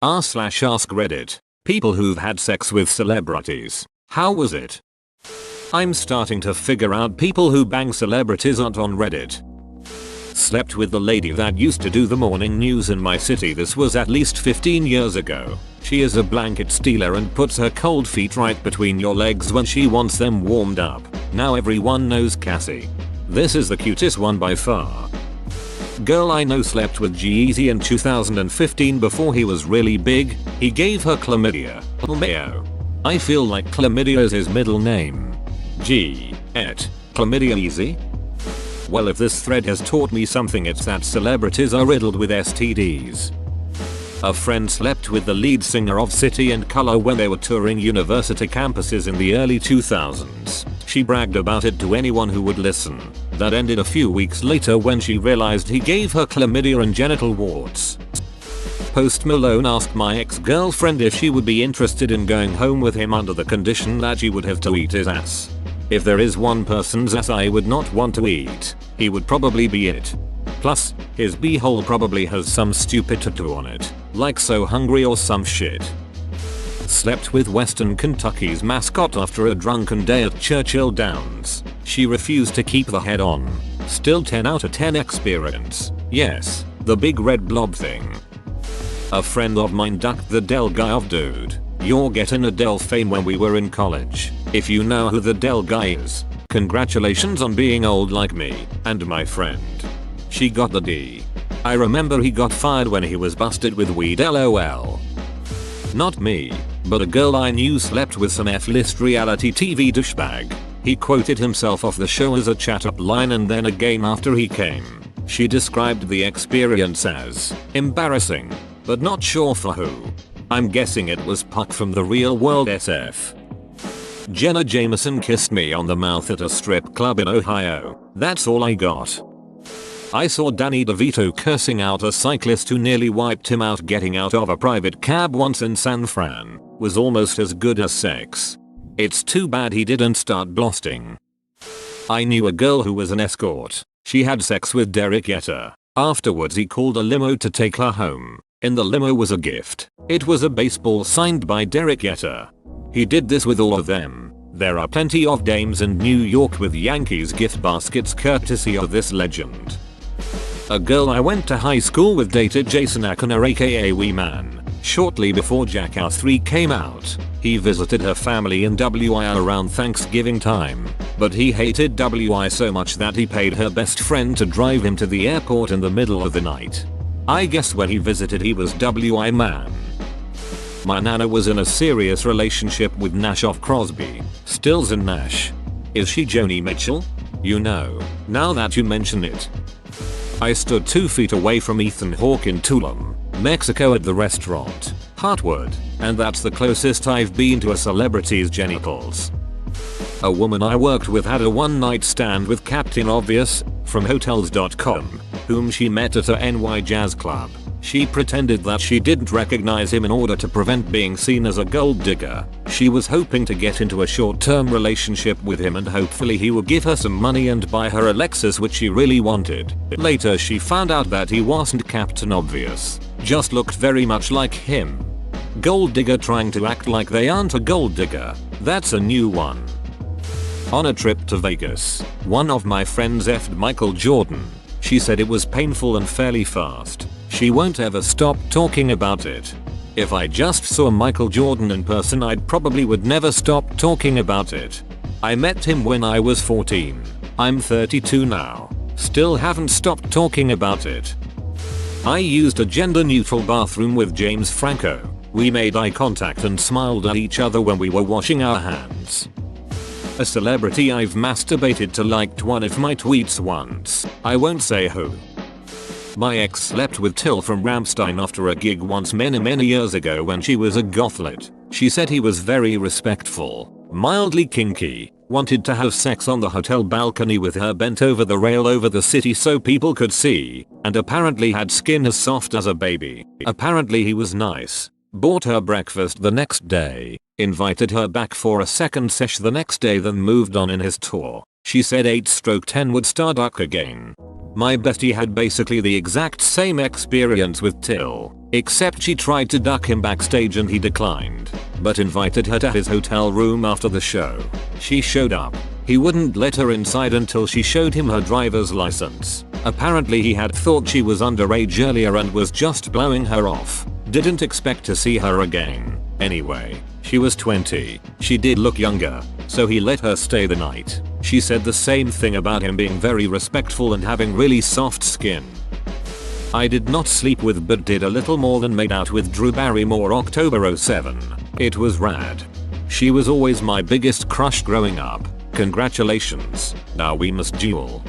r/AskReddit. People who've had sex with celebrities. How was it? I'm starting to figure out people who bang celebrities aren't on Reddit. Slept with the lady that used to do the morning news in my city. This was at least 15 years ago. She is a blanket stealer and puts her cold feet right between your legs when she wants them warmed up. Now everyone knows Cassie. This is the cutest one by far. Girl I know slept with G-Eazy in 2015 before he was really big. He gave her chlamydia. Mayo. I feel like chlamydia is his middle name. Chlamydia easy? Well, if this thread has taught me something, it's that celebrities are riddled with STDs. A friend slept with the lead singer of City and Colour when they were touring university campuses in the early 2000s. She bragged about it to anyone who would listen. That ended a few weeks later when she realized he gave her chlamydia and genital warts. Post Malone asked my ex-girlfriend if she would be interested in going home with him under the condition that she would have to eat his ass. If there is one person's ass I would not want to eat, he would probably be it. Plus, his beehole probably has some stupid tattoo on it, like So Hungry or some shit. Slept with Western Kentucky's mascot after a drunken day at Churchill Downs. She refused to keep the head on. Still 10 out of 10 experience. Yes, the big red blob thing. A friend of mine ducked the Dell guy off. Dude, you're getting a Dell fame when we were in college. If you know who the Dell guy is, congratulations on being old like me and my friend. She got the D. I remember he got fired when he was busted with weed, lol. Not me, but a girl I knew slept with some F-list reality TV douchebag. He quoted himself off the show as a chat-up line and then again after he came. She described the experience as embarrassing, but not sure for who. I'm guessing it was Puck from the Real World SF. Jenna Jameson kissed me on the mouth at a strip club in Ohio. That's all I got. I saw Danny DeVito cursing out a cyclist who nearly wiped him out. Getting out of a private cab once in San Fran was almost as good as sex. It's too bad he didn't start blasting. I knew a girl who was an escort. She had sex with Derek Jeter. Afterwards he called a limo to take her home. In the limo was a gift. It was a baseball signed by Derek Jeter. He did this with all of them. There are plenty of dames in New York with Yankees gift baskets courtesy of this legend. A girl I went to high school with dated Jason Ackner aka Wee Man. Shortly before Jackass 3 came out, he visited her family in WI around Thanksgiving time, but he hated WI so much that he paid her best friend to drive him to the airport in the middle of the night. I guess when he visited he was WI man. My nana was in a serious relationship with Nash of Crosby, Stills and Nash. Is she Joni Mitchell? You know, now that you mention it. I stood 2 feet away from Ethan Hawke in Tulum, Mexico at the restaurant, Heartwood, and that's the closest I've been to a celebrity's genitals. A woman I worked with had a one-night stand with Captain Obvious from Hotels.com, whom she met at a NY jazz club. She pretended that she didn't recognize him in order to prevent being seen as a gold digger. She was hoping to get into a short-term relationship with him and hopefully he would give her some money and buy her a Lexus, which she really wanted. Later she found out that he wasn't Captain Obvious, just looked very much like him. Gold digger trying to act like they aren't a gold digger. That's a new one. On a trip to Vegas, one of my friends effed Michael Jordan. She said it was painful and fairly fast. She won't ever stop talking about it. If I just saw Michael Jordan in person I probably would never stop talking about it. I met him when I was 14. I'm 32 now. Still haven't stopped talking about it. I used a gender-neutral bathroom with James Franco. We made eye contact and smiled at each other when we were washing our hands. A celebrity I've masturbated to liked one of my tweets once. I won't say who. My ex slept with Till from Rammstein after a gig once many years ago when she was a gothlet. She said he was very respectful, mildly kinky, wanted to have sex on the hotel balcony with her bent over the rail over the city so people could see, and apparently had skin as soft as a baby. Apparently he was nice. Bought her breakfast the next day, invited her back for a second sesh the next day, then moved on in his tour. She said 8/10 would star duck again. My bestie had basically the exact same experience with Till, except she tried to duck him backstage and he declined, but invited her to his hotel room after the show. She showed up. He wouldn't let her inside until she showed him her driver's license. Apparently he had thought she was underage earlier and was just blowing her off. Didn't expect to see her again. Anyway, she was 20. She did look younger, so he let her stay the night. She said the same thing about him being very respectful and having really soft skin. I did not sleep with but did a little more than made out with Drew Barrymore October 07. It was rad. She was always my biggest crush growing up. Congratulations. Now we must duel.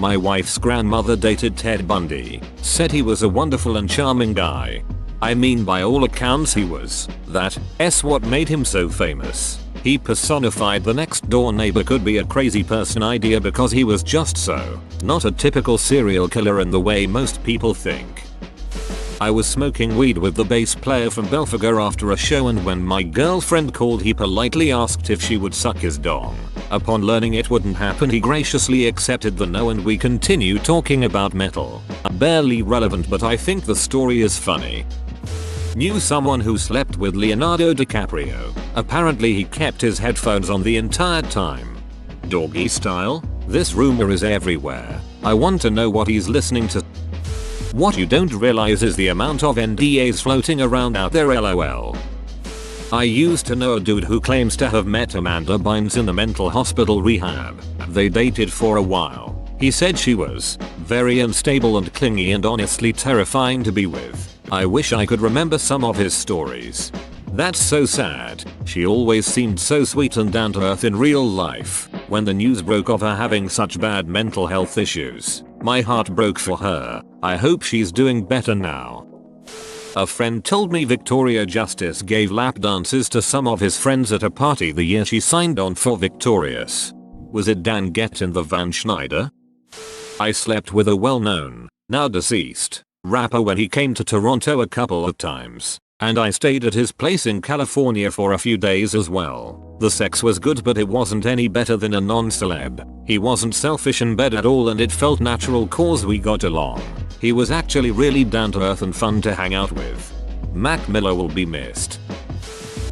My wife's grandmother dated Ted Bundy. Said he was a wonderful and charming guy. I mean, by all accounts he was. That's what made him so famous. He personified the next door neighbor could be a crazy person idea because he was just so. Not a typical serial killer in the way most people think. I was smoking weed with the bass player from Belphegor after a show, and when my girlfriend called he politely asked if she would suck his dong. Upon learning it wouldn't happen, he graciously accepted the no and we continue talking about metal. Barely relevant, but I think the story is funny. Knew someone who slept with Leonardo DiCaprio. Apparently he kept his headphones on the entire time. Doggy style? This rumor is everywhere. I want to know what he's listening to. What you don't realize is the amount of NDAs floating around out there, lol. I used to know a dude who claims to have met Amanda Bynes in the mental hospital rehab. They dated for a while. He said she was very unstable and clingy and honestly terrifying to be with. I wish I could remember some of his stories. That's so sad. She always seemed so sweet and down to earth in real life. When the news broke of her having such bad mental health issues, my heart broke for her. I hope she's doing better now. A friend told me Victoria Justice gave lap dances to some of his friends at a party the year she signed on for Victorious. Was it Dan Gettin the Van Schneider? I slept with a well-known, now deceased, rapper when he came to Toronto a couple of times. And I stayed at his place in California for a few days as well. The sex was good, but it wasn't any better than a non-celeb. He wasn't selfish in bed at all and it felt natural cause we got along. He was actually really down to earth and fun to hang out with. Mac Miller will be missed.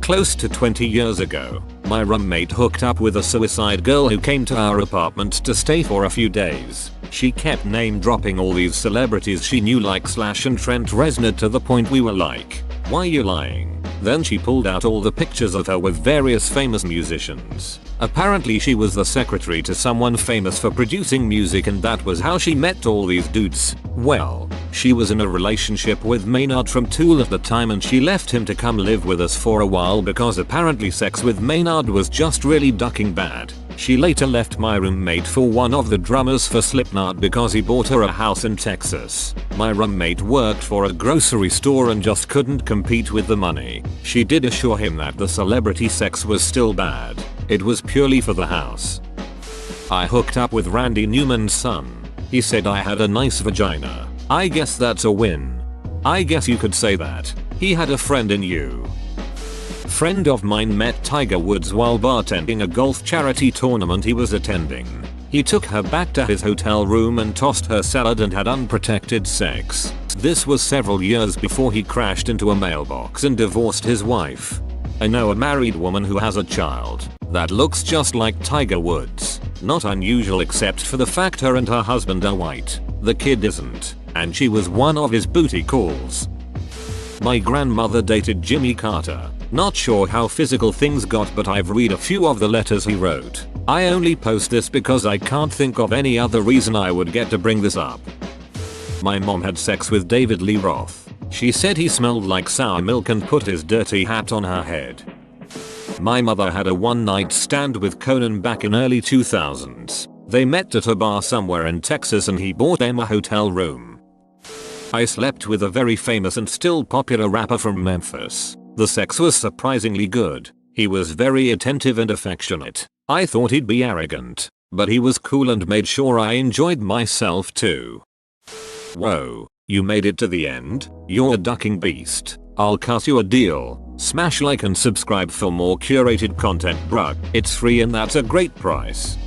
Close to 20 years ago, my roommate hooked up with a suicide girl who came to our apartment to stay for a few days. She kept name dropping all these celebrities she knew like Slash and Trent Reznor to the point we were like, why you lying? Then she pulled out all the pictures of her with various famous musicians. Apparently she was the secretary to someone famous for producing music and that was how she met all these dudes. Well, she was in a relationship with Maynard from Tool at the time and she left him to come live with us for a while because apparently sex with Maynard was just really ducking bad. She later left my roommate for one of the drummers for Slipknot because he bought her a house in Texas. My roommate worked for a grocery store and just couldn't compete with the money. She did assure him that the celebrity sex was still bad. It was purely for the house. I hooked up with Randy Newman's son. He said I had a nice vagina. I guess that's a win. I guess you could say that. He had a friend in you. Friend of mine met Tiger Woods while bartending a golf charity tournament he was attending. He took her back to his hotel room and tossed her salad and had unprotected sex. This was several years before he crashed into a mailbox and divorced his wife. I know a married woman who has a child that looks just like Tiger Woods. Not unusual except for the fact her and her husband are white. The kid isn't, and she was one of his booty calls. My grandmother dated Jimmy Carter. Not sure how physical things got, but I've read a few of the letters he wrote. I only post this because I can't think of any other reason I would get to bring this up. My mom had sex with David Lee Roth. She said he smelled like sour milk and put his dirty hat on her head. My mother had a one-night stand with Conan back in early 2000s. They met at a bar somewhere in Texas and he bought them a hotel room. I slept with a very famous and still popular rapper from Memphis. The sex was surprisingly good. He was very attentive and affectionate. I thought he'd be arrogant, but he was cool and made sure I enjoyed myself too. Whoa, you made it to the end? You're a ducking beast. I'll cut you a deal. Smash like and subscribe for more curated content, bruh. It's free and that's a great price.